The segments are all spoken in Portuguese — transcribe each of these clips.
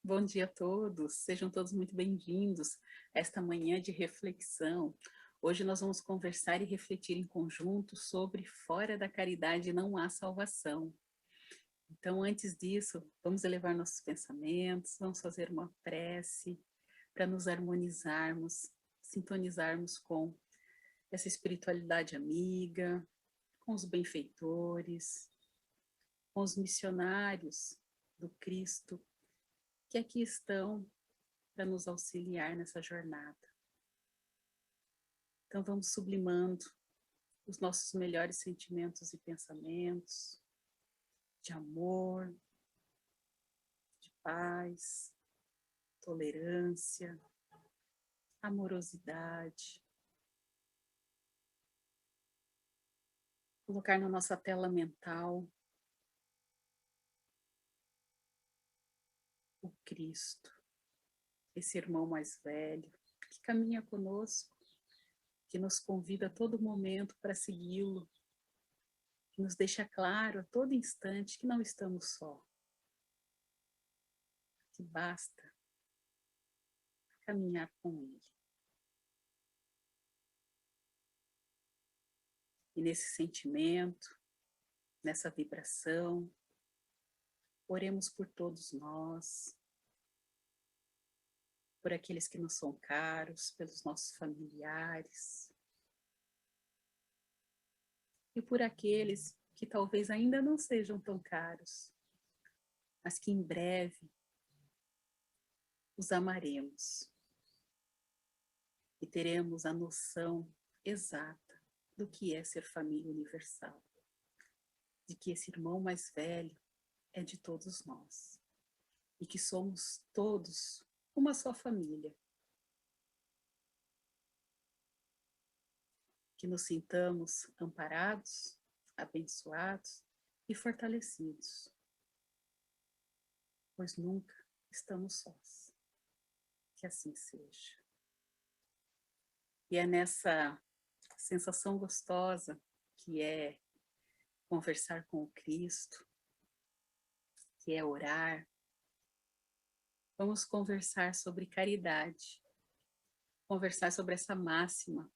Bom dia a todos, sejam todos muito bem-vindos a esta manhã de reflexão. Hoje nós vamos conversar e refletir em conjunto sobre fora da caridade não há salvação. Então, antes disso, vamos elevar nossos pensamentos, vamos fazer uma prece para nos harmonizarmos, sintonizarmos com essa espiritualidade amiga, com os benfeitores, com os missionários do Cristo que aqui estão para nos auxiliar nessa jornada. Então vamos sublimando os nossos melhores sentimentos e pensamentos de amor, de paz, tolerância, amorosidade. Colocar na nossa tela mental o Cristo, esse irmão mais velho, que caminha conosco, que nos convida a todo momento para segui-lo, que nos deixa claro a todo instante que não estamos só, que basta caminhar com ele. E nesse sentimento, nessa vibração, oremos por todos nós, por aqueles que nos são caros, pelos nossos familiares, e por aqueles que talvez ainda não sejam tão caros, mas que em breve os amaremos e teremos a noção exata do que é ser família universal, de que esse irmão mais velho é de todos nós e que somos todos uma só família. Que nos sintamos amparados, abençoados e fortalecidos, pois nunca estamos sós. Que assim seja. E é nessa sensação gostosa que é conversar com o Cristo, que é orar, vamos conversar sobre caridade, conversar sobre essa máxima,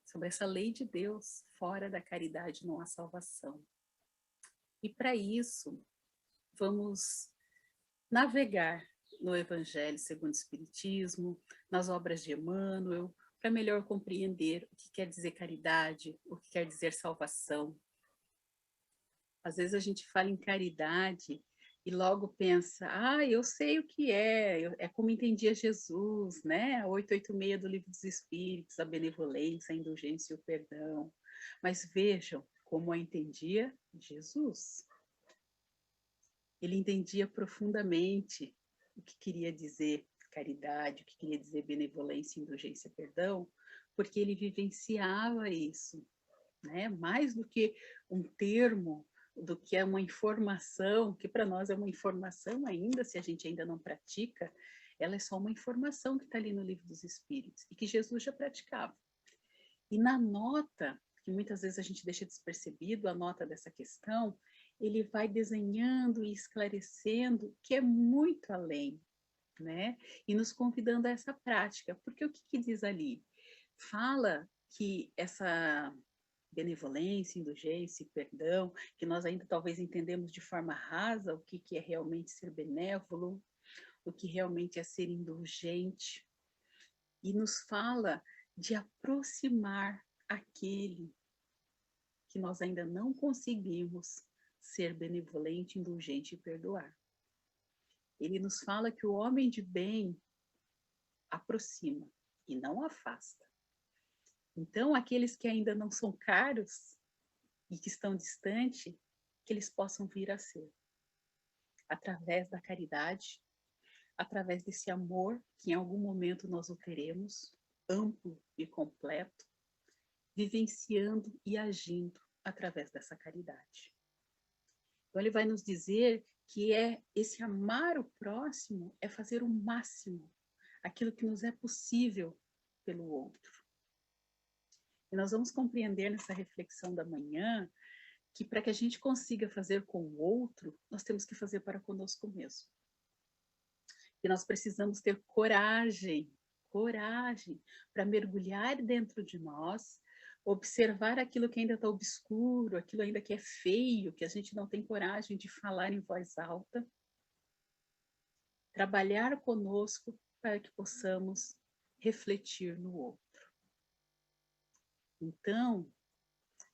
sobre essa lei de Deus, fora da caridade não há salvação. E para isso, vamos navegar no Evangelho segundo o Espiritismo, nas obras de Emmanuel, para melhor compreender o que quer dizer caridade, o que quer dizer salvação. Às vezes a gente fala em caridade e logo pensa, eu sei o que é como entendia Jesus, né? A 886 do Livro dos Espíritos, a benevolência, a indulgência e o perdão. Mas vejam como a entendia Jesus. Ele entendia profundamente o que queria dizer caridade, o que queria dizer benevolência, indulgência, perdão, porque ele vivenciava isso, né? Mais do que um termo, do que é uma informação, que para nós é uma informação ainda, se a gente ainda não pratica, ela é só uma informação que está ali no Livro dos Espíritos, e que Jesus já praticava. E na nota, que muitas vezes a gente deixa despercebido, a nota dessa questão, ele vai desenhando e esclarecendo que é muito além, né? E nos convidando a essa prática. Porque o que diz ali? Fala que essa benevolência, indulgência e perdão, que nós ainda talvez entendemos de forma rasa o que é realmente ser benévolo, o que realmente é ser indulgente, e nos fala de aproximar aquele que nós ainda não conseguimos ser benevolente, indulgente e perdoar. Ele nos fala que o homem de bem aproxima e não afasta. Então, aqueles que ainda não são caros e que estão distantes, que eles possam vir a ser, através da caridade, através desse amor que em algum momento nós o teremos, amplo e completo, vivenciando e agindo através dessa caridade. Então ele vai nos dizer que esse amar o próximo é fazer o máximo, aquilo que nos é possível pelo outro. E nós vamos compreender nessa reflexão da manhã que para que a gente consiga fazer com o outro, nós temos que fazer para conosco mesmo. E nós precisamos ter coragem, coragem para mergulhar dentro de nós, observar aquilo que ainda está obscuro, aquilo ainda que é feio, que a gente não tem coragem de falar em voz alta, trabalhar conosco para que possamos refletir no outro. Então,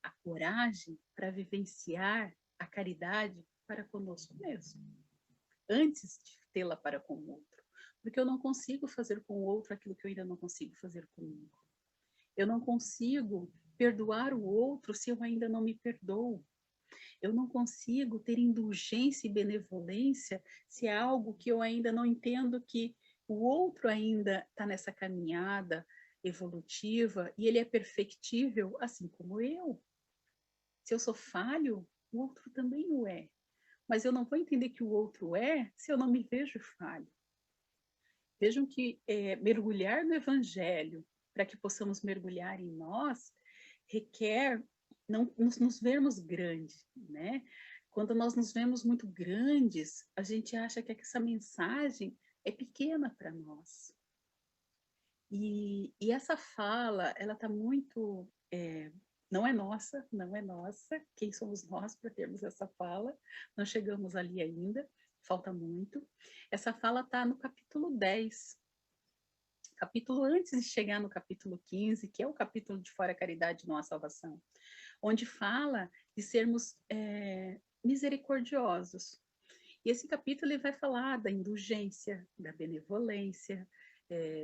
a coragem para vivenciar a caridade para conosco mesmo, antes de tê-la para com o outro. Porque eu não consigo fazer com o outro aquilo que eu ainda não consigo fazer comigo. Eu não consigo perdoar o outro se eu ainda não me perdoo. Eu não consigo ter indulgência e benevolência se é algo que eu ainda não entendo que o outro ainda está nessa caminhada evolutiva e ele é perfectível assim como eu. Se eu sou falho, o outro também o é. Mas eu não vou entender que o outro é se eu não me vejo falho. Vejam que mergulhar no Evangelho, para que possamos mergulhar em nós, requer não nos vermos grandes, né? Quando nós nos vemos muito grandes, a gente acha que essa mensagem é pequena para nós. E essa fala, ela está muito... não é nossa, não é nossa. Quem somos nós para termos essa fala? Não chegamos ali ainda, falta muito. Essa fala está no capítulo 10, capítulo antes de chegar no capítulo 15, que é o capítulo de Fora a Caridade Não Há Salvação, onde fala de sermos misericordiosos. E esse capítulo ele vai falar da indulgência, da benevolência,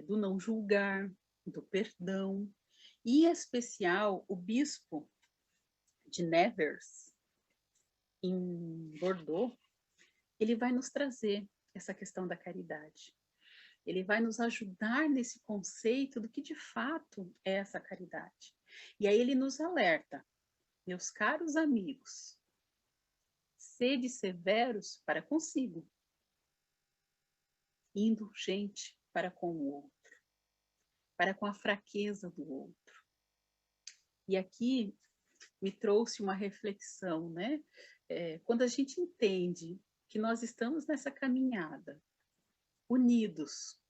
do não julgar, do perdão. E, em especial, o bispo de Nevers, em Bordeaux, ele vai nos trazer essa questão da caridade. Ele vai nos ajudar nesse conceito do que de fato é essa caridade. E aí ele nos alerta: meus caros amigos, sede severos para consigo, indulgente para com o outro, para com a fraqueza do outro. E aqui me trouxe uma reflexão, né? Quando a gente entende que nós estamos nessa caminhada, unidos,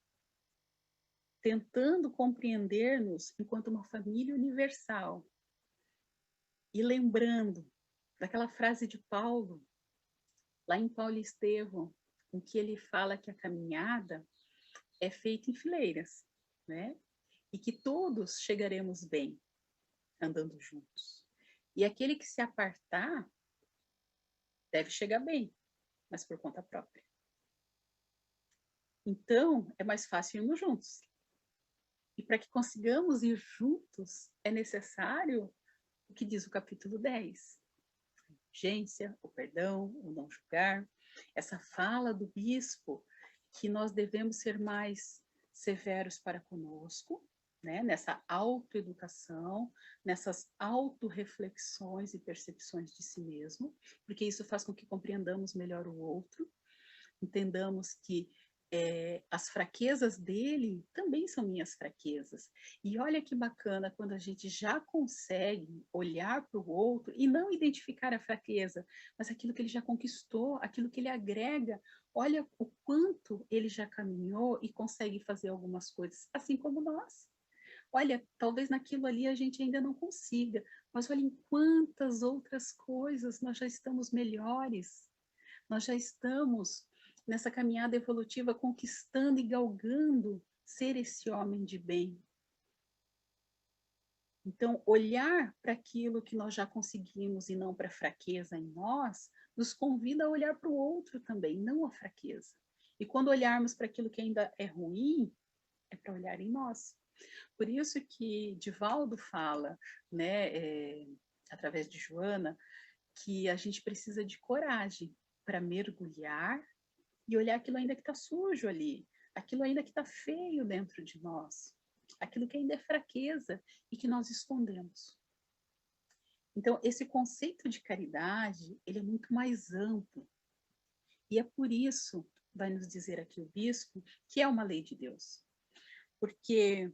tentando compreender-nos enquanto uma família universal, e lembrando daquela frase de Paulo, lá em Paulo e Estevão, em que ele fala que a caminhada é feita em fileiras, né? E que todos chegaremos bem andando juntos. E aquele que se apartar deve chegar bem, mas por conta própria. Então, é mais fácil irmos juntos. E para que consigamos ir juntos, é necessário o que diz o capítulo 10. A indulgência, o perdão, o não julgar. Essa fala do bispo que nós devemos ser mais severos para conosco, né? Nessa autoeducação, nessas autorreflexões e percepções de si mesmo, porque isso faz com que compreendamos melhor o outro, entendamos que as fraquezas dele também são minhas fraquezas. E olha que bacana quando a gente já consegue olhar para o outro e não identificar a fraqueza, mas aquilo que ele já conquistou, aquilo que ele agrega. Olha o quanto ele já caminhou e consegue fazer algumas coisas, assim como nós. Olha, talvez naquilo ali a gente ainda não consiga, mas olha em quantas outras coisas nós já estamos melhores. Nós já estamos nessa caminhada evolutiva conquistando e galgando ser esse homem de bem. Então, olhar para aquilo que nós já conseguimos e não para a fraqueza em nós, nos convida a olhar para o outro também, não a fraqueza. E quando olharmos para aquilo que ainda é ruim, é para olhar em nós. Por isso que Divaldo fala, né, através de Joana, que a gente precisa de coragem para mergulhar e olhar aquilo ainda que está sujo ali, aquilo ainda que está feio dentro de nós, aquilo que ainda é fraqueza e que nós escondemos. Então, esse conceito de caridade, ele é muito mais amplo. E é por isso, vai nos dizer aqui o bispo, que é uma lei de Deus. Porque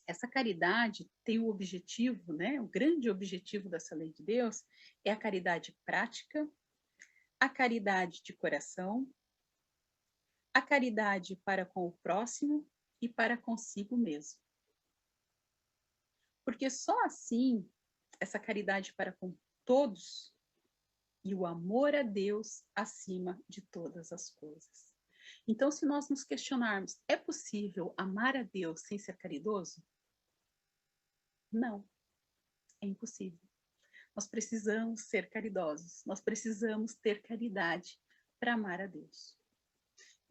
essa caridade tem o objetivo, né, o grande objetivo dessa lei de Deus é a caridade prática, a caridade de coração, a caridade para com o próximo e para consigo mesmo. Porque só assim, essa caridade para com todos e o amor a Deus acima de todas as coisas. Então, se nós nos questionarmos, é possível amar a Deus sem ser caridoso? Não, é impossível. Nós precisamos ser caridosos, nós precisamos ter caridade para amar a Deus.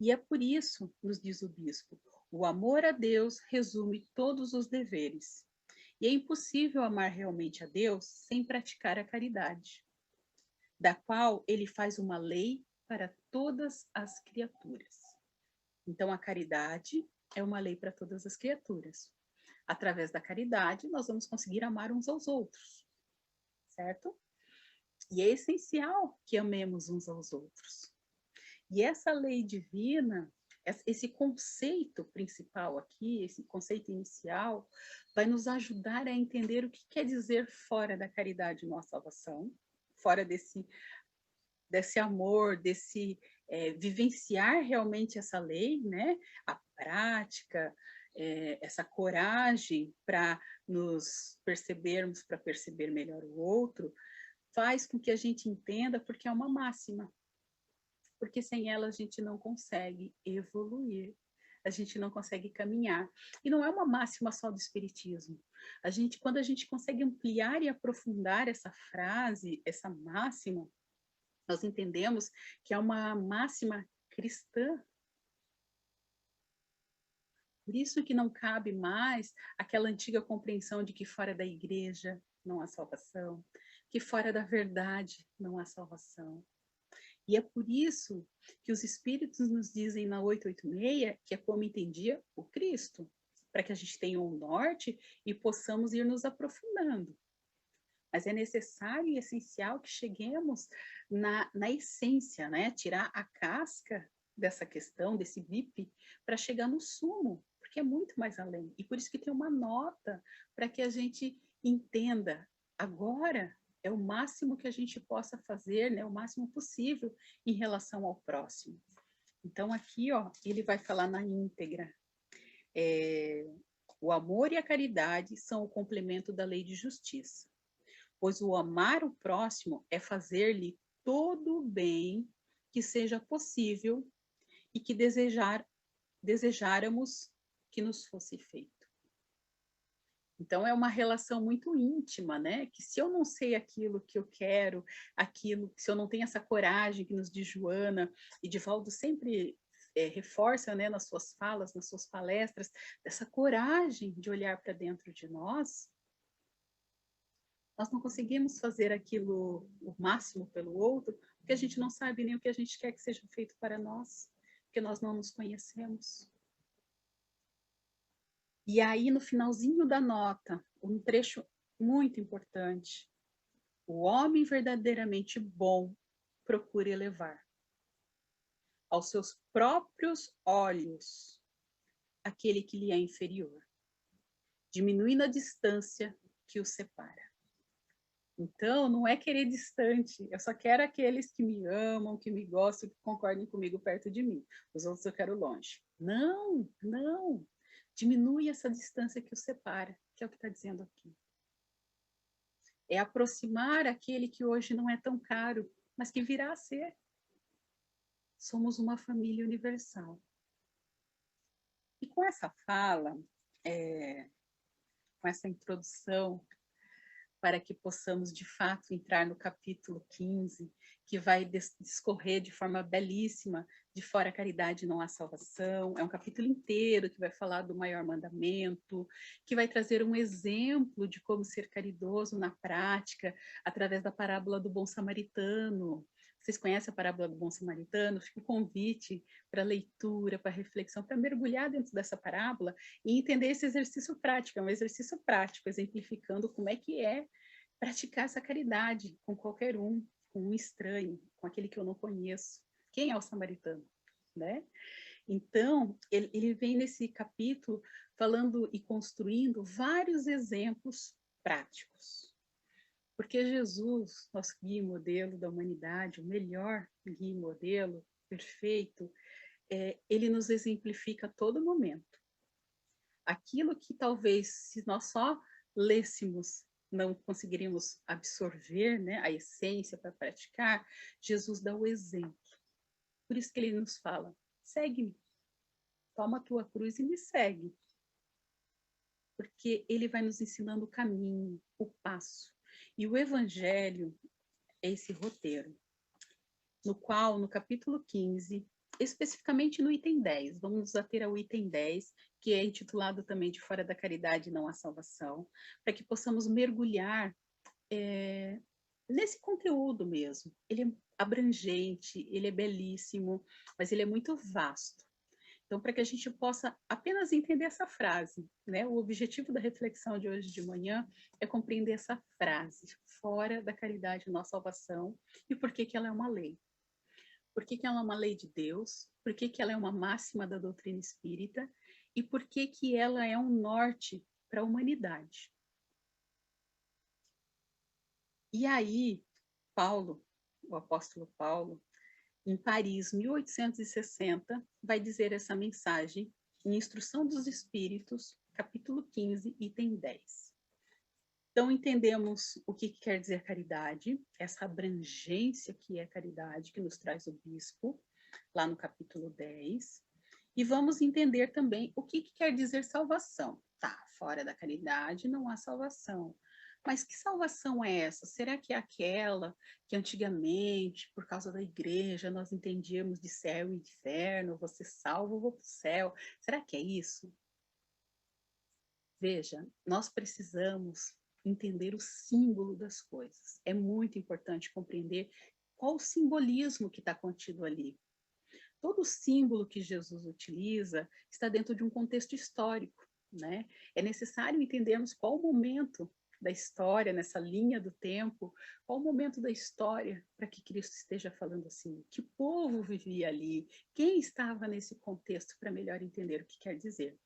E é por isso, nos diz o bispo, o amor a Deus resume todos os deveres. E é impossível amar realmente a Deus sem praticar a caridade, da qual ele faz uma lei para todas as criaturas. Então, a caridade é uma lei para todas as criaturas. Através da caridade, nós vamos conseguir amar uns aos outros, certo? E é essencial que amemos uns aos outros. E essa lei divina, esse conceito principal aqui, esse conceito inicial, vai nos ajudar a entender o que quer dizer fora da caridade nossa salvação, fora desse amor, desse vivenciar realmente essa lei, né? A prática, essa coragem para nos percebermos, para perceber melhor o outro, faz com que a gente entenda porque é uma máxima. Porque sem ela a gente não consegue evoluir, a gente não consegue caminhar. E não é uma máxima só do espiritismo. Quando a gente consegue ampliar e aprofundar essa frase, essa máxima, nós entendemos que é uma máxima cristã. Por isso que não cabe mais aquela antiga compreensão de que fora da igreja não há salvação, que fora da verdade não há salvação. E é por isso que os espíritos nos dizem na 886 que é como entendia o Cristo, para que a gente tenha um norte e possamos ir nos aprofundando. Mas é necessário e essencial que cheguemos na essência, né? Tirar a casca dessa questão, desse VIP, para chegar no sumo, porque é muito mais além. E por isso que tem uma nota para que a gente entenda agora é o máximo que a gente possa fazer, né? O máximo possível em relação ao próximo. Então aqui, ó, ele vai falar na íntegra. O amor e a caridade são o complemento da lei de justiça, pois o amar o próximo é fazer-lhe todo o bem que seja possível e que desejáramos que nos fosse feito. Então, é uma relação muito íntima, né? Que se eu não sei aquilo que eu quero, se eu não tenho essa coragem que nos diz Joana, e Divaldo sempre reforça, né, nas suas falas, nas suas palestras, dessa coragem de olhar para dentro de nós não conseguimos fazer aquilo o máximo pelo outro, porque a gente não sabe nem o que a gente quer que seja feito para nós, porque nós não nos conhecemos. E aí, no finalzinho da nota, um trecho muito importante. O homem verdadeiramente bom procura elevar aos seus próprios olhos aquele que lhe é inferior, diminuindo a distância que o separa. Então, não é querer distante, eu só quero aqueles que me amam, que me gostam, que concordem comigo perto de mim. Os outros eu quero longe. Não, não. Diminui essa distância que o separa, que é o que está dizendo aqui. É aproximar aquele que hoje não é tão caro, mas que virá a ser. Somos uma família universal. E com essa fala, com essa introdução, para que possamos, de fato, entrar no capítulo 15, que vai discorrer de forma belíssima, de fora a caridade não há salvação. É um capítulo inteiro que vai falar do maior mandamento, que vai trazer um exemplo de como ser caridoso na prática, através da parábola do bom samaritano. Vocês conhecem a parábola do bom samaritano? Fica o convite para leitura, para reflexão, para mergulhar dentro dessa parábola e entender esse exercício prático. É um exercício prático, exemplificando como é que é praticar essa caridade com qualquer um, com um estranho, com aquele que eu não conheço. Quem é o samaritano, né? Então, ele vem nesse capítulo falando e construindo vários exemplos práticos. Porque Jesus, nosso guia e modelo da humanidade, o melhor guia e modelo, perfeito, ele nos exemplifica a todo momento. Aquilo que talvez, se nós só lêssemos, não conseguiríamos absorver, né, a essência para praticar, Jesus dá o exemplo. Por isso que ele nos fala, segue-me, toma a tua cruz e me segue. Porque ele vai nos ensinando o caminho, o passo. E o evangelho é esse roteiro, no qual, no capítulo 15, especificamente no item 10, vamos nos ater ao item 10, que é intitulado também de Fora da Caridade Não Há Salvação, para que possamos mergulhar nesse conteúdo mesmo. Ele é abrangente, ele é belíssimo, mas ele é muito vasto. Então, para que a gente possa apenas entender essa frase, né? O objetivo da reflexão de hoje de manhã é compreender essa frase, fora da caridade não há salvação, e por que que ela é uma lei. Por que que ela é uma lei de Deus? Por que que ela é uma máxima da doutrina espírita? E por que que ela é um norte para a humanidade? E aí, Paulo, o apóstolo Paulo, em Paris, 1860, vai dizer essa mensagem em Instrução dos Espíritos, capítulo 15, item 10. Então, entendemos o que quer dizer caridade, essa abrangência que é caridade, que nos traz o bispo, lá no capítulo 10. E vamos entender também o que quer dizer salvação. Tá, fora da caridade não há salvação. Mas que salvação é essa? Será que é aquela que antigamente, por causa da igreja, nós entendíamos de céu e inferno, você salvo, vou para o céu? Será que é isso? Veja, nós precisamos entender o símbolo das coisas. É muito importante compreender qual o simbolismo que está contido ali. Todo símbolo que Jesus utiliza está dentro de um contexto histórico, né? É necessário entendermos qual o momento da história, nessa linha do tempo, qual o momento da história para que Cristo esteja falando assim, que povo vivia ali, quem estava nesse contexto para melhor entender o que quer dizer.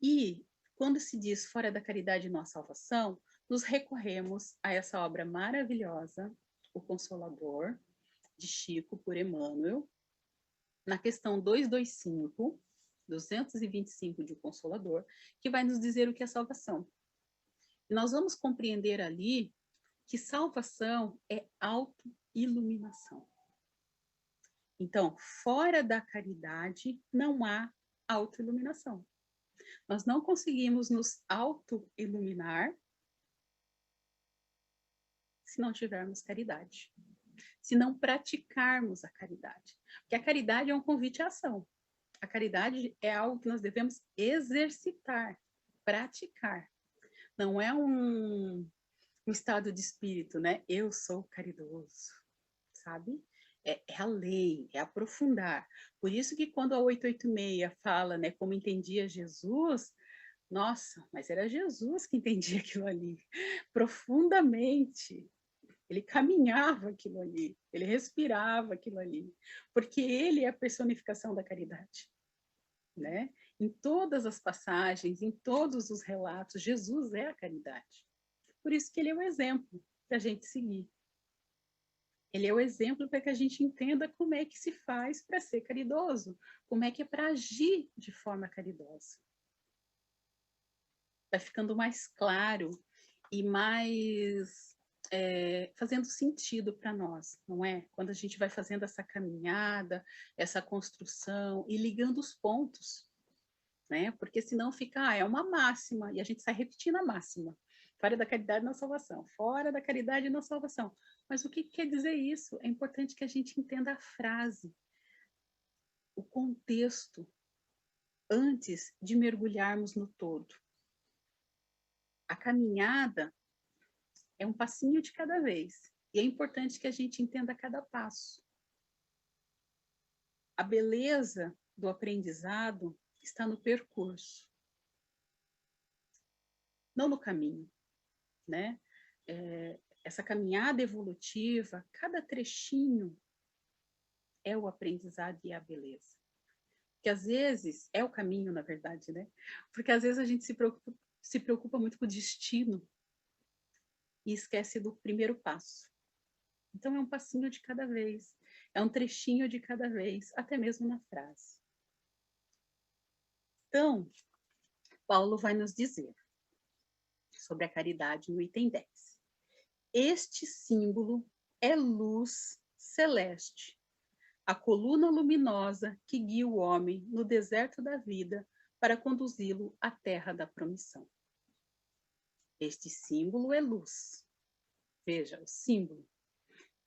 E quando se diz fora da caridade não há salvação, nos recorremos a essa obra maravilhosa, O Consolador, de Chico por Emmanuel, na questão 225, 225 de O Consolador, que vai nos dizer o que é salvação. E nós vamos compreender ali que salvação é autoiluminação. Então, fora da caridade não há autoiluminação. Nós não conseguimos nos auto-iluminar se não tivermos caridade, se não praticarmos a caridade. Porque a caridade é um convite à ação. A caridade é algo que nós devemos exercitar, praticar. Não é um estado de espírito, né? Eu sou caridoso, sabe? É além, é aprofundar. Por isso que quando a 886 fala, né, como entendia Jesus, nossa, mas era Jesus que entendia aquilo ali, profundamente. Ele caminhava aquilo ali, ele respirava aquilo ali, porque ele é a personificação da caridade, né? Em todas as passagens, em todos os relatos, Jesus é a caridade. Por isso que ele é o exemplo para a gente seguir. Ele é o exemplo para que a gente entenda como é que se faz para ser caridoso, como é que é para agir de forma caridosa. Vai ficando mais claro e mais fazendo sentido para nós, não é? Quando a gente vai fazendo essa caminhada, essa construção e ligando os pontos, né? Porque senão fica, é uma máxima e a gente sai repetindo a máxima. Fora da caridade não salvação, fora da caridade não salvação. Mas o que quer dizer isso? É importante que a gente entenda a frase, o contexto, antes de mergulharmos no todo. A caminhada é um passinho de cada vez. E é importante que a gente entenda cada passo. A beleza do aprendizado está no percurso, não no caminho, né? Essa caminhada evolutiva, cada trechinho é o aprendizado e a beleza. Que às vezes é o caminho, na verdade, né? Porque às vezes a gente se preocupa muito com o destino e esquece do primeiro passo. Então é um passinho de cada vez, é um trechinho de cada vez, até mesmo na frase. Então, Paulo vai nos dizer sobre a caridade no item 10. Este símbolo é luz celeste, a coluna luminosa que guia o homem no deserto da vida para conduzi-lo à terra da promissão. Este símbolo é luz. Veja, o símbolo.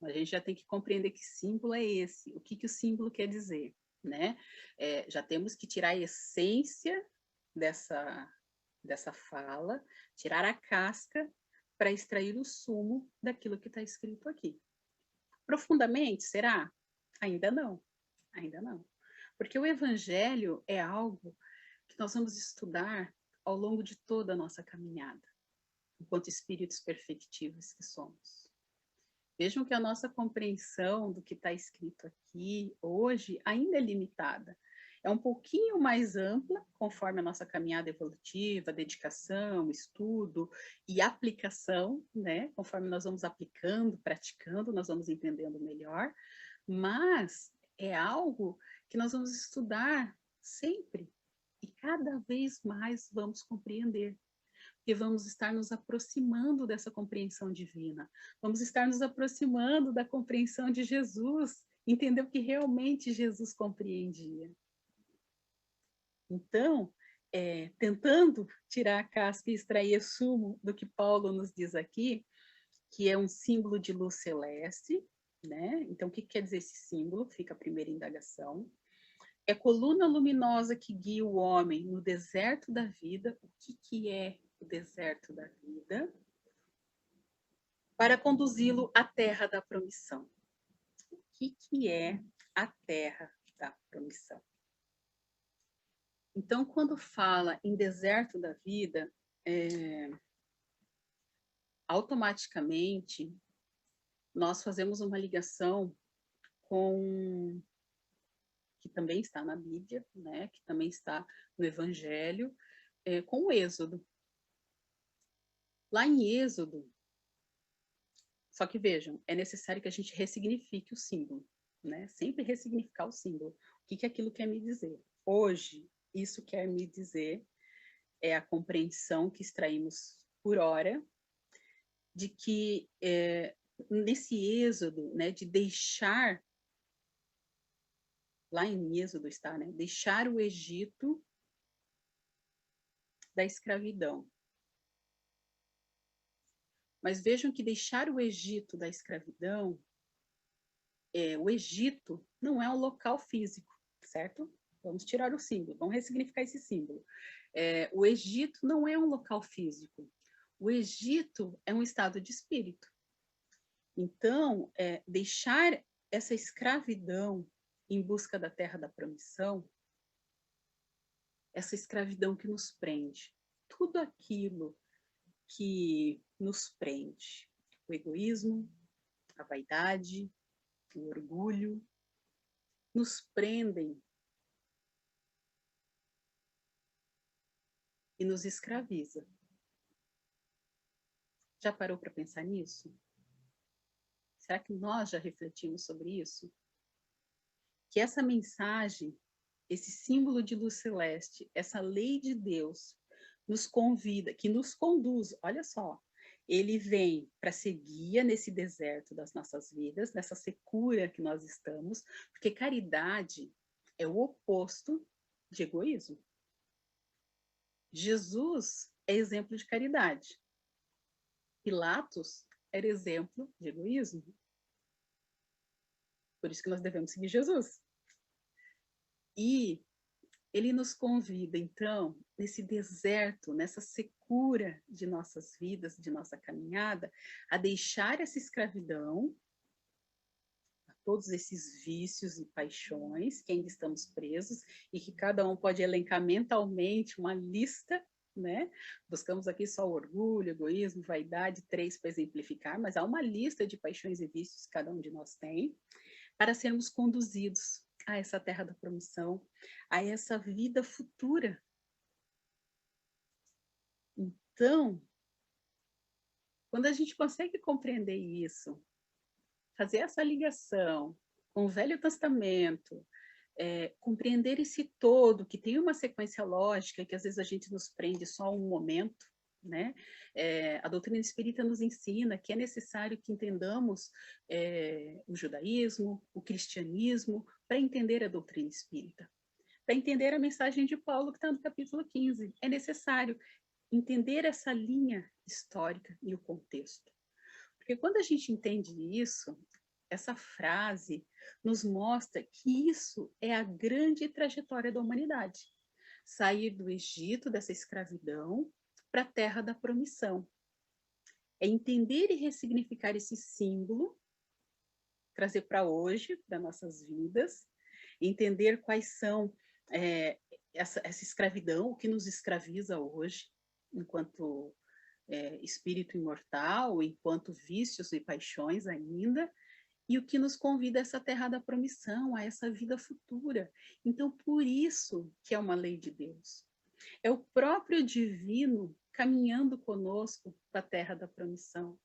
A gente já tem que compreender que símbolo é esse, o que, que o símbolo quer dizer, né? Já temos que tirar a essência dessa fala, tirar a casca para extrair o sumo daquilo que está escrito aqui. Profundamente, será? Ainda não, ainda não. Porque o evangelho é algo que nós vamos estudar ao longo de toda a nossa caminhada, enquanto espíritos perfectivos que somos. Vejam que a nossa compreensão do que está escrito aqui hoje ainda é limitada. É um pouquinho mais ampla, conforme a nossa caminhada evolutiva, dedicação, estudo e aplicação, né? Conforme nós vamos aplicando, praticando, nós vamos entendendo melhor, mas é algo que nós vamos estudar sempre e cada vez mais vamos compreender. Porque vamos estar nos aproximando dessa compreensão divina, vamos estar nos aproximando da compreensão de Jesus, entender o que realmente Jesus compreendia. Então, tentando tirar a casca e extrair sumo do que Paulo nos diz aqui, que é um símbolo de luz celeste, né? Então, o que quer dizer esse símbolo? Fica a primeira indagação. É coluna luminosa que guia o homem no deserto da vida. O que é o deserto da vida? Para conduzi-lo à terra da promissão. O que é a terra da promissão? Então, quando fala em deserto da vida, automaticamente nós fazemos uma ligação com que também está na Bíblia, né, que também está no Evangelho, com o Êxodo. Lá em Êxodo, só que vejam, é necessário que a gente ressignifique o símbolo, né? Sempre ressignificar o símbolo. O que aquilo quer me dizer? Hoje, isso quer me dizer é a compreensão que extraímos por hora de que nesse êxodo, né, de deixar, lá em Êxodo está, né, deixar o Egito da escravidão. Mas vejam que deixar o Egito da escravidão, o Egito não é um local físico, certo? Vamos tirar o símbolo, vamos ressignificar esse símbolo. O Egito não é um local físico. O Egito é um estado de espírito. Então, deixar essa escravidão em busca da terra da promissão, essa escravidão que nos prende, tudo aquilo que nos prende, o egoísmo, a vaidade, o orgulho, nos prendem e nos escraviza. Já parou para pensar nisso? Será que nós já refletimos sobre isso? Que essa mensagem, esse símbolo de luz celeste, essa lei de Deus, nos convida, que nos conduz, olha só, ele vem para ser guia nesse deserto das nossas vidas, nessa secura que nós estamos, porque caridade é o oposto de egoísmo. Jesus é exemplo de caridade. Pilatos era exemplo de egoísmo. Por isso que nós devemos seguir Jesus. E ele nos convida, então, nesse deserto, nessa secura de nossas vidas, de nossa caminhada, a deixar essa escravidão, a todos esses vícios e paixões que ainda estamos presos e que cada um pode elencar mentalmente uma lista, né? Buscamos aqui só o orgulho, egoísmo, vaidade, 3 para exemplificar, mas há uma lista de paixões e vícios que cada um de nós tem, para sermos conduzidos a essa terra da promissão, a essa vida futura. Então, quando a gente consegue compreender isso, fazer essa ligação com o Velho Testamento, compreender esse todo, que tem uma sequência lógica, que às vezes a gente nos prende só a um momento, né? A doutrina espírita nos ensina que é necessário que entendamos o judaísmo, o cristianismo, para entender a doutrina espírita. Para entender a mensagem de Paulo, que está no capítulo 15. É necessário entender essa linha histórica e o contexto. Porque quando a gente entende isso, essa frase nos mostra que isso é a grande trajetória da humanidade. Sair do Egito, dessa escravidão, para a terra da promissão. É entender e ressignificar esse símbolo, trazer para hoje, para nossas vidas, entender quais são essa escravidão, o que nos escraviza hoje, enquanto espírito imortal, enquanto vícios e paixões ainda, e o que nos convida a essa terra da promissão, a essa vida futura. Então, por isso que é uma lei de Deus. É o próprio divino caminhando conosco para a terra da promissão.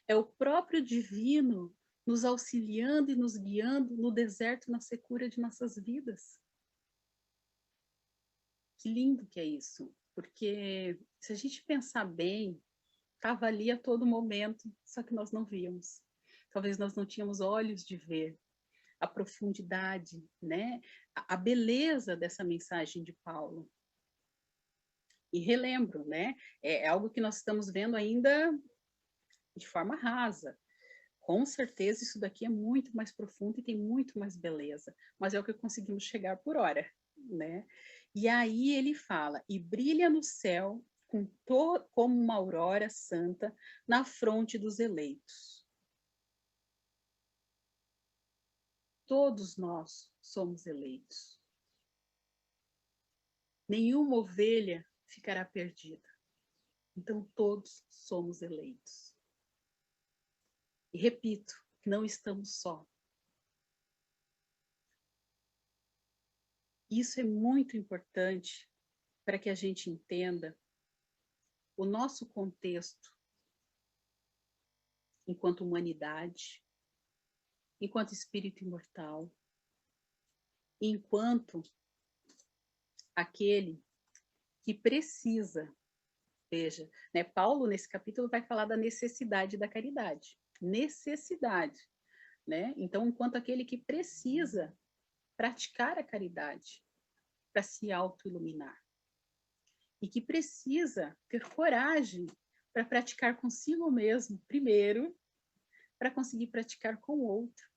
É o próprio divino nos auxiliando e nos guiando no deserto, na secura de nossas vidas. Que lindo que é isso, porque se a gente pensar bem, estava ali a todo momento, só que nós não víamos. Talvez nós não tínhamos olhos de ver a profundidade, né? A beleza dessa mensagem de Paulo. E relembro, né? É algo que nós estamos vendo ainda de forma rasa. Com certeza isso daqui é muito mais profundo e tem muito mais beleza, mas é o que conseguimos chegar por hora, né? E aí ele fala, e brilha no céu como uma aurora santa na fronte dos eleitos. Todos nós somos eleitos. Nenhuma ovelha ficará perdida. Então todos somos eleitos. E repito, não estamos só. Isso é muito importante para que a gente entenda o nosso contexto enquanto humanidade, enquanto espírito imortal, enquanto aquele que precisa, veja, né, Paulo nesse capítulo vai falar da necessidade da caridade, necessidade, né? Então, enquanto aquele que precisa praticar a caridade para se auto-iluminar e que precisa ter coragem para praticar consigo mesmo primeiro, para conseguir praticar com o outro.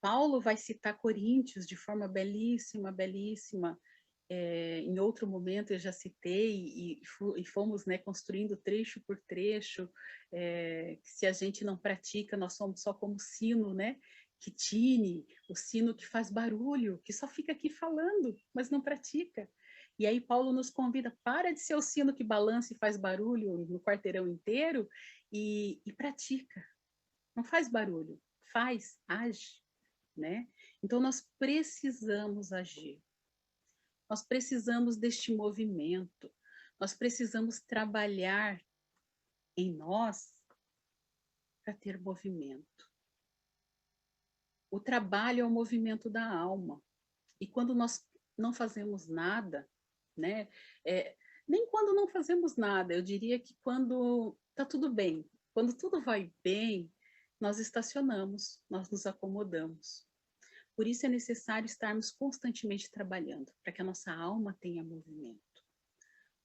Paulo vai citar Coríntios de forma belíssima, belíssima. Em outro momento eu já citei e fomos, né, construindo trecho por trecho. Se a gente não pratica, nós somos só como sino, né, que tine, o sino que faz barulho, que só fica aqui falando, mas não pratica. E aí Paulo nos convida, para de ser o sino que balança e faz barulho no quarteirão inteiro e pratica. Não faz barulho, faz, age, né? Então nós precisamos agir. Nós precisamos deste movimento. Nós precisamos trabalhar em nós para ter movimento. O trabalho é o movimento da alma. E quando nós não fazemos nada, né? Nem quando não fazemos nada, eu diria que quando está tudo bem, quando tudo vai bem, nós estacionamos, nós nos acomodamos. Por isso é necessário estarmos constantemente trabalhando, para que a nossa alma tenha movimento,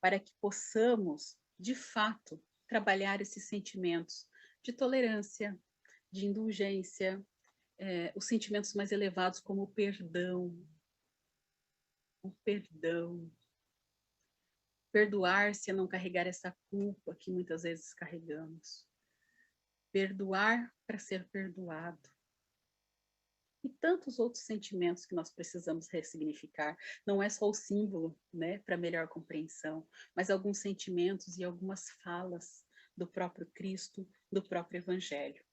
para que possamos, de fato, trabalhar esses sentimentos de tolerância, de indulgência, os sentimentos mais elevados como o perdão, perdoar-se a não carregar essa culpa que muitas vezes carregamos, perdoar para ser perdoado, e tantos outros sentimentos que nós precisamos ressignificar. Não é só o símbolo, né, para melhor compreensão, mas alguns sentimentos e algumas falas do próprio Cristo, do próprio Evangelho.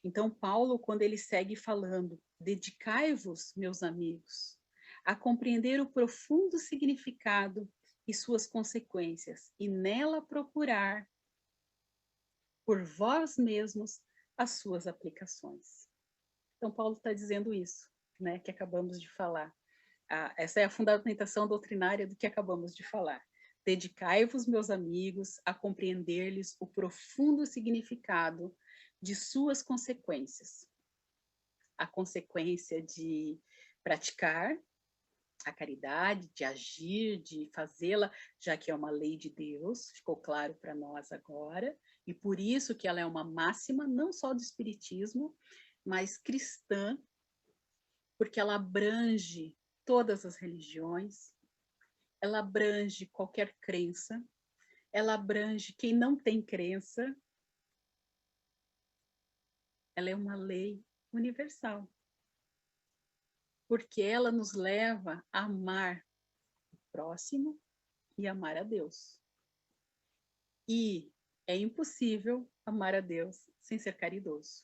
Então, Paulo, quando ele segue falando, dedicai-vos, meus amigos, a compreender o profundo significado e suas consequências, e nela procurar por vós mesmos as suas aplicações. Então, Paulo está dizendo isso. né, que acabamos de falar. Essa é a fundamentação doutrinária do que acabamos de falar. Dedicai-vos, meus amigos, a compreender-lhes o profundo significado de suas consequências. A consequência de praticar a caridade, de agir, de fazê-la, já que é uma lei de Deus, ficou claro para nós agora, e por isso que ela é uma máxima, não só do Espiritismo, mas cristã, porque ela abrange todas as religiões, ela abrange qualquer crença, ela abrange quem não tem crença, ela é uma lei universal, porque ela nos leva a amar o próximo e amar a Deus. E é impossível amar a Deus sem ser caridoso.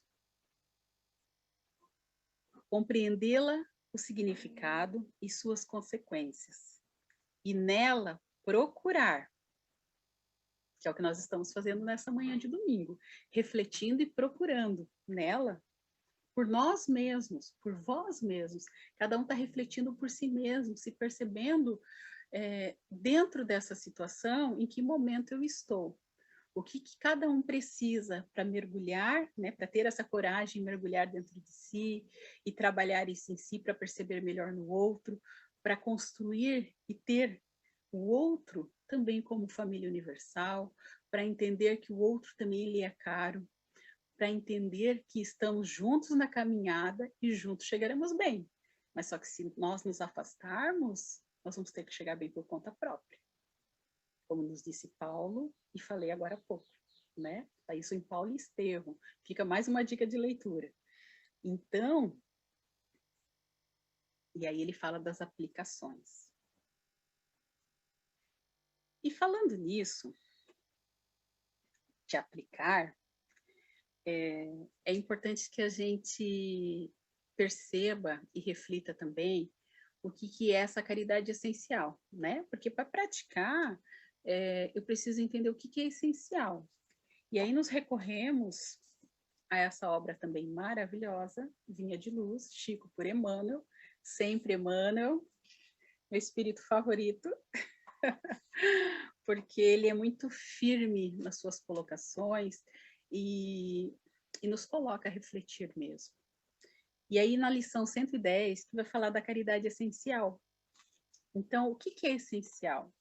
Compreendê-la, o significado e suas consequências. E nela procurar, que é o que nós estamos fazendo nessa manhã de domingo, refletindo e procurando nela, por nós mesmos, por vós mesmos. Cada um está refletindo por si mesmo, se percebendo dentro dessa situação, em que momento eu estou. O que cada um precisa para mergulhar, né, para ter essa coragem de mergulhar dentro de si e trabalhar isso em si para perceber melhor no outro, para construir e ter o outro também como família universal, para entender que o outro também lhe é caro, para entender que estamos juntos na caminhada e juntos chegaremos bem. Mas só que se nós nos afastarmos, nós vamos ter que chegar bem por conta própria. Como nos disse Paulo, e falei agora há pouco, né? Tá isso em Paulo e Estevão. Fica mais uma dica de leitura. Então, e aí ele fala das aplicações. E falando nisso, de aplicar, é importante que a gente perceba e reflita também o que é essa caridade essencial, né? Porque para praticar, eu preciso entender o que é essencial. E aí nos recorremos a essa obra também maravilhosa, Vinha de Luz, Chico por Emmanuel, sempre Emmanuel, meu espírito favorito, porque ele é muito firme nas suas colocações e nos coloca a refletir mesmo. E aí na lição 110, que vai falar da caridade essencial. Então, o que é essencial?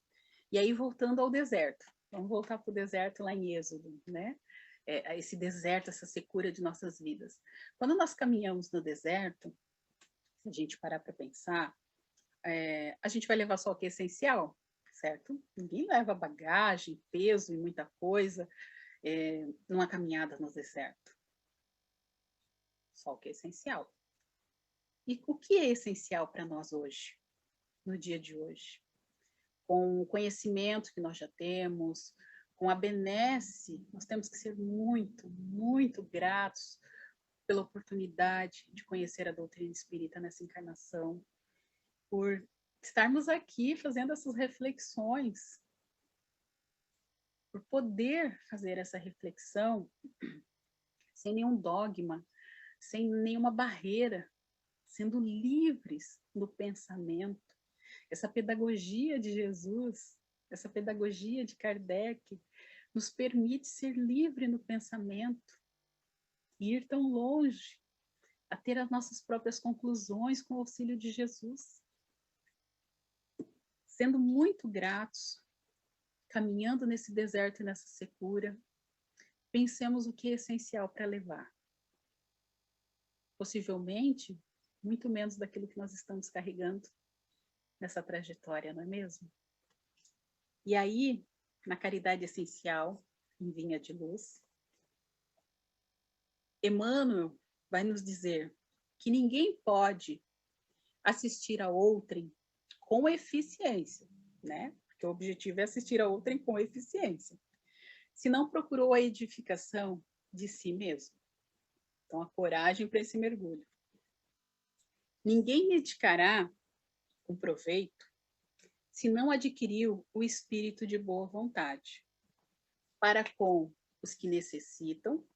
E aí voltando ao deserto, vamos voltar para o deserto lá em Êxodo, né? Esse deserto, essa secura de nossas vidas. Quando nós caminhamos no deserto, se a gente parar para pensar, a gente vai levar só o que é essencial, certo? Ninguém leva bagagem, peso e muita coisa numa caminhada no deserto. Só o que é essencial. E o que é essencial para nós hoje, no dia de hoje? Com o conhecimento que nós já temos, com a benesse, nós temos que ser muito, muito gratos pela oportunidade de conhecer a doutrina espírita nessa encarnação, por estarmos aqui fazendo essas reflexões, por poder fazer essa reflexão sem nenhum dogma, sem nenhuma barreira, sendo livres no pensamento. Essa pedagogia de Jesus, essa pedagogia de Kardec, nos permite ser livre no pensamento e ir tão longe, a ter as nossas próprias conclusões com o auxílio de Jesus. Sendo muito gratos, caminhando nesse deserto e nessa secura, pensemos o que é essencial para levar. Possivelmente, muito menos daquilo que nós estamos carregando nessa trajetória, não é mesmo? E aí, na caridade essencial, em Vinha de Luz, Emmanuel vai nos dizer que ninguém pode assistir a outrem com eficiência, né? Porque o objetivo é assistir a outrem com eficiência, se não procurou a edificação de si mesmo. Então, a coragem para esse mergulho. Ninguém dedicará com proveito se não adquiriu o espírito de boa vontade para com os que necessitam,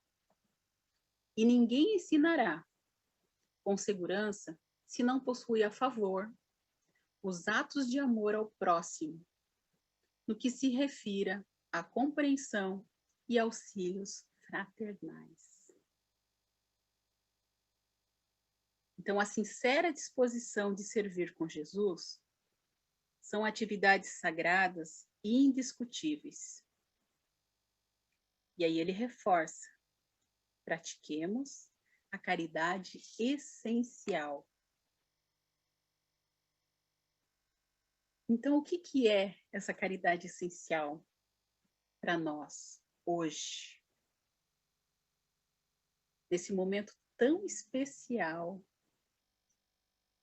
e ninguém ensinará com segurança se não possui a favor os atos de amor ao próximo, no que se refira à compreensão e auxílios fraternais. Então, a sincera disposição de servir com Jesus são atividades sagradas e indiscutíveis. E aí ele reforça: pratiquemos a caridade essencial. Então, o que é essa caridade essencial para nós hoje? Nesse momento tão especial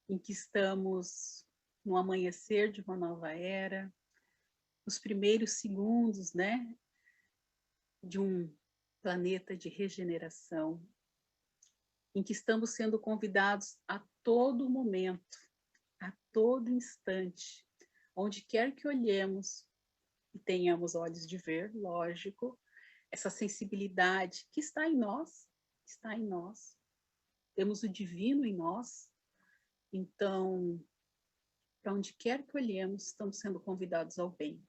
em que estamos no amanhecer de uma nova era, nos primeiros segundos, né, de um planeta de regeneração, em que estamos sendo convidados a todo momento, a todo instante, onde quer que olhemos e tenhamos olhos de ver, lógico, essa sensibilidade que está em nós, temos o divino em nós, então, para onde quer que olhemos, estamos sendo convidados ao bem.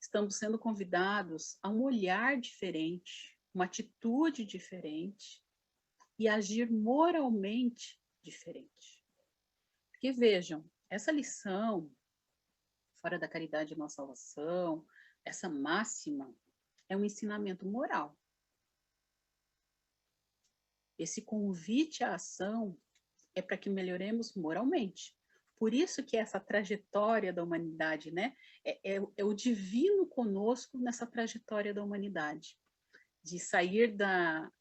Estamos sendo convidados a um olhar diferente, uma atitude diferente e agir moralmente diferente. Porque vejam, essa lição, fora da caridade e nossa salvação, essa máxima é um ensinamento moral. Esse convite à ação é para que melhoremos moralmente. Por isso que essa trajetória da humanidade, né, é o divino conosco nessa trajetória da humanidade, de sair da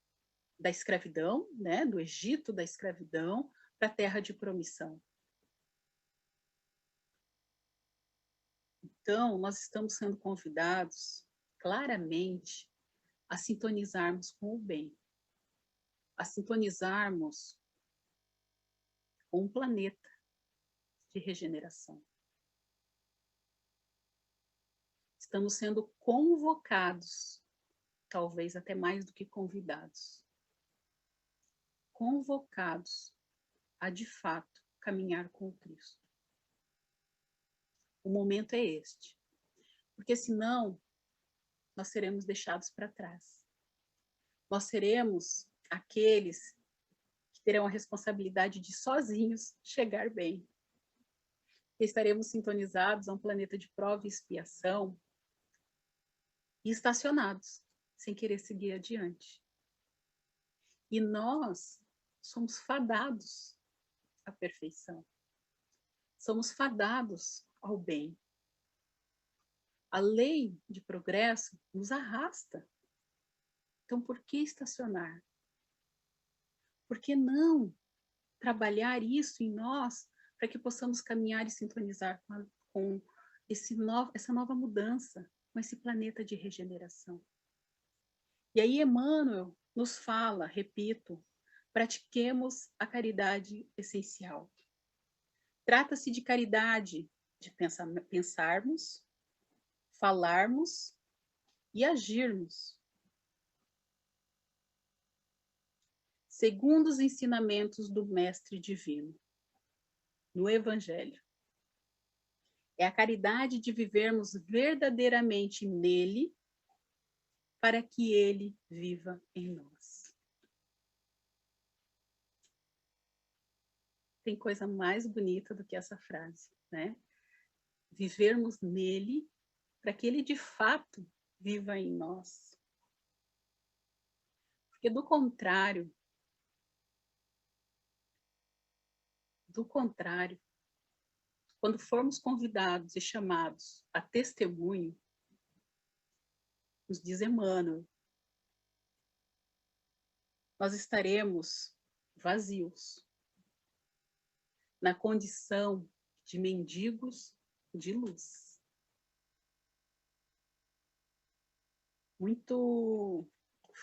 escravidão, né, do Egito da escravidão, para a terra de promissão. Então, nós estamos sendo convidados claramente a sintonizarmos com o bem, a sintonizarmos com um planeta de regeneração. Estamos sendo convocados, talvez até mais do que convidados, convocados a, de fato, caminhar com o Cristo. O momento é este, porque senão nós seremos deixados para trás. Nós seremos aqueles que terão a responsabilidade de sozinhos chegar bem. Estaremos sintonizados a um planeta de prova e expiação e estacionados, sem querer seguir adiante. E nós somos fadados à perfeição. Somos fadados ao bem. A lei de progresso nos arrasta. Então, por que estacionar? Por que não trabalhar isso em nós para que possamos caminhar e sintonizar com essa nova mudança, com esse planeta de regeneração? E aí Emmanuel nos fala, repito, pratiquemos a caridade essencial. Trata-se de caridade de pensarmos, falarmos e agirmos segundo os ensinamentos do Mestre Divino, no Evangelho. É a caridade de vivermos verdadeiramente nele, para que ele viva em nós. Tem coisa mais bonita do que essa frase, né? Vivermos nele, para que ele de fato viva em nós. Porque do contrário, quando formos convidados e chamados a testemunho, nos diz Emmanuel, nós estaremos vazios, na condição de mendigos de luz. Muito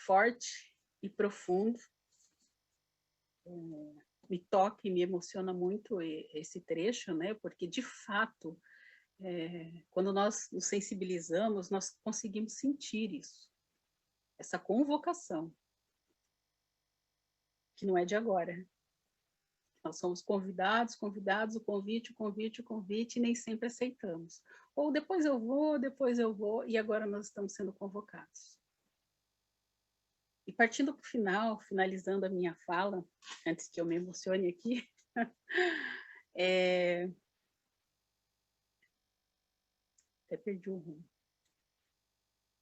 forte e profundo. Me toca e me emociona muito esse trecho, né? Porque, de fato, quando nós nos sensibilizamos, nós conseguimos sentir isso. Essa convocação, que não é de agora. Nós somos convidados, o convite, e nem sempre aceitamos. Ou depois eu vou, e agora nós estamos sendo convocados. E partindo para o final, finalizando a minha fala, antes que eu me emocione aqui, até perdi o rumo.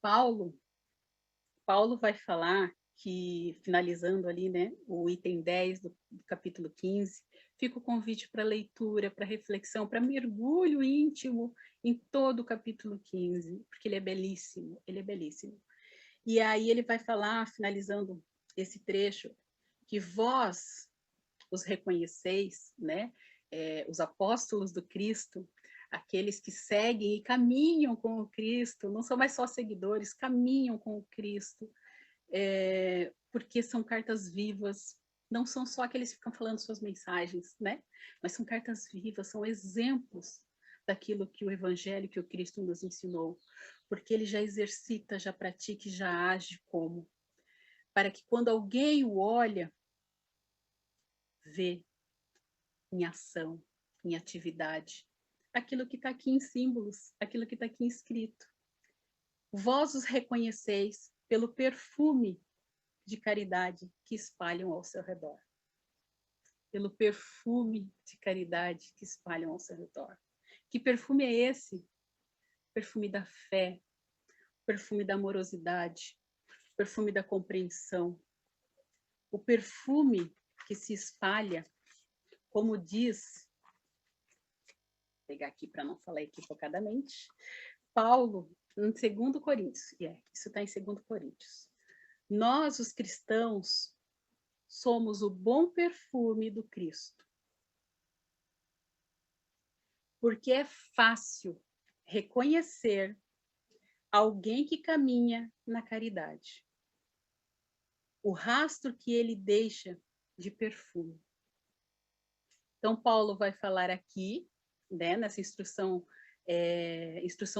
Paulo vai falar que, finalizando ali, né, o item 10 do capítulo 15, fica o convite para leitura, para reflexão, para mergulho íntimo em todo o capítulo 15, porque ele é belíssimo, ele é belíssimo. E aí ele vai falar, finalizando esse trecho, que vós os reconheceis, né, os apóstolos do Cristo, aqueles que seguem e caminham com o Cristo, não são mais só seguidores, caminham com o Cristo, porque são cartas vivas, não são só aqueles que ficam falando suas mensagens, né? Mas são cartas vivas, são exemplos daquilo que o Evangelho, que o Cristo nos ensinou, porque ele já exercita, já pratica e já age como, para que quando alguém o olha, vê em ação, em atividade, aquilo que está aqui em símbolos, aquilo que está aqui escrito. Vós os reconheceis pelo perfume de caridade que espalham ao seu redor. Pelo perfume de caridade que espalham ao seu redor. Que perfume é esse? Perfume da fé, perfume da amorosidade, perfume da compreensão. O perfume que se espalha, como diz, vou pegar aqui para não falar equivocadamente, Paulo, em 2 Coríntios, isso está em 2 Coríntios. Nós, os cristãos, somos o bom perfume do Cristo. Porque é fácil reconhecer alguém que caminha na caridade. O rastro que ele deixa de perfume. Então, Paulo vai falar aqui, né, nessa instrução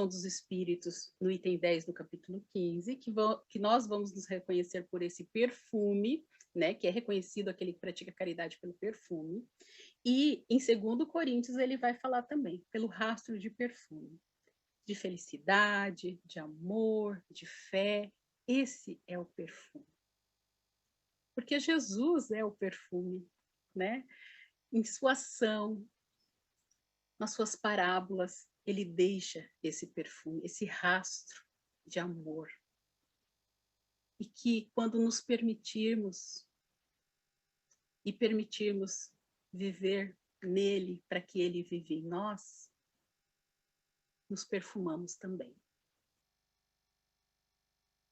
dos Espíritos, no item 10 do capítulo 15, que nós vamos nos reconhecer por esse perfume, né, que é reconhecido aquele que pratica caridade pelo perfume. E em 2 Coríntios ele vai falar também pelo rastro de perfume, de felicidade, de amor, de fé. Esse é o perfume. Porque Jesus é o perfume, né? Em sua ação, nas suas parábolas, ele deixa esse perfume, esse rastro de amor. E que quando nos permitirmos viver nele, para que ele vive em nós, nos perfumamos também.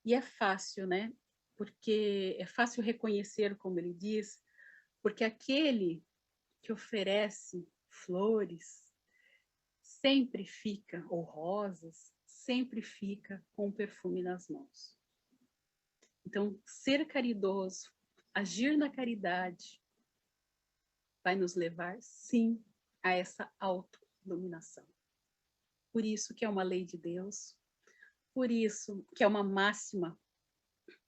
E é fácil, né? Porque é fácil reconhecer, como ele diz, porque aquele que oferece flores sempre fica, ou rosas, sempre fica com o perfume nas mãos. Então, ser caridoso, agir na caridade, vai nos levar, sim, a essa autoiluminação. Por isso que é uma lei de Deus, por isso que é uma máxima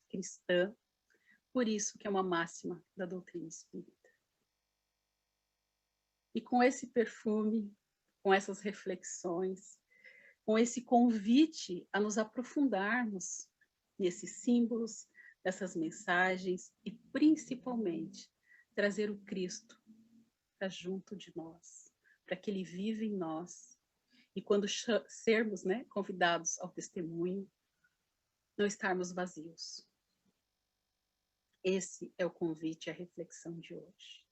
cristã, por isso que é uma máxima da doutrina espírita. E com esse perfume, com essas reflexões, com esse convite a nos aprofundarmos nesses símbolos, nessas mensagens e, principalmente, trazer o Cristo para junto de nós, para que Ele vive em nós. E quando sermos, né, convidados ao testemunho, não estarmos vazios. Esse é o convite à reflexão de hoje.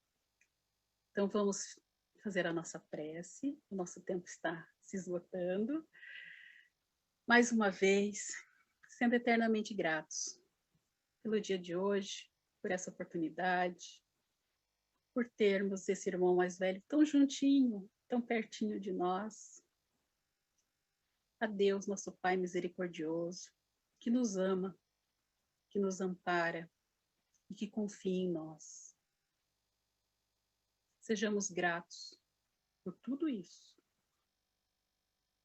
Então, vamos fazer a nossa prece. O nosso tempo está se esgotando. Mais uma vez, sendo eternamente gratos pelo dia de hoje, por essa oportunidade, por termos esse irmão mais velho tão juntinho, tão pertinho de nós. A Deus, nosso Pai misericordioso, que nos ama, que nos ampara e que confia em nós. Sejamos gratos por tudo isso,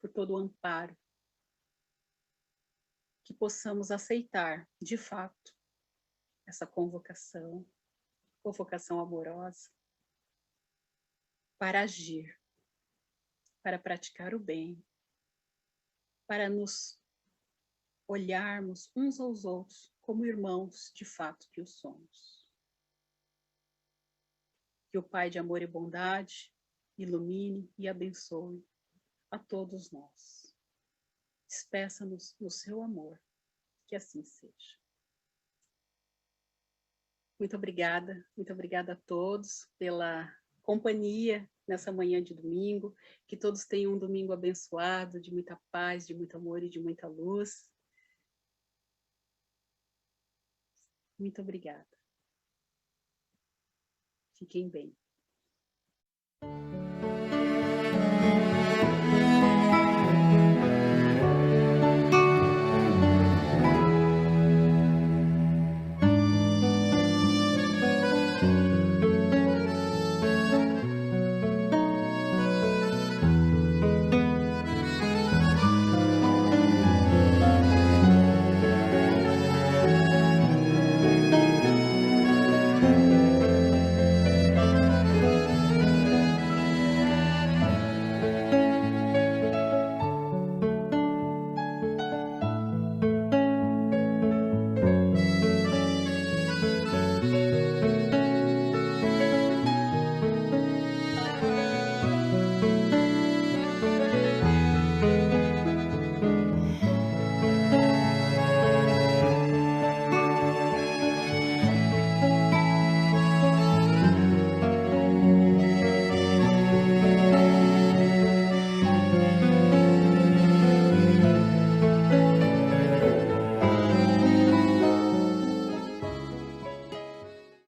por todo o amparo, que possamos aceitar, de fato, essa convocação amorosa, para agir, para praticar o bem, para nos olharmos uns aos outros como irmãos de fato que o somos. Que o Pai de amor e bondade ilumine e abençoe a todos nós. Despeça-nos no seu amor, que assim seja. Muito obrigada a todos pela companhia nessa manhã de domingo, que todos tenham um domingo abençoado, de muita paz, de muito amor e de muita luz. Muito obrigada. Fiquem bem.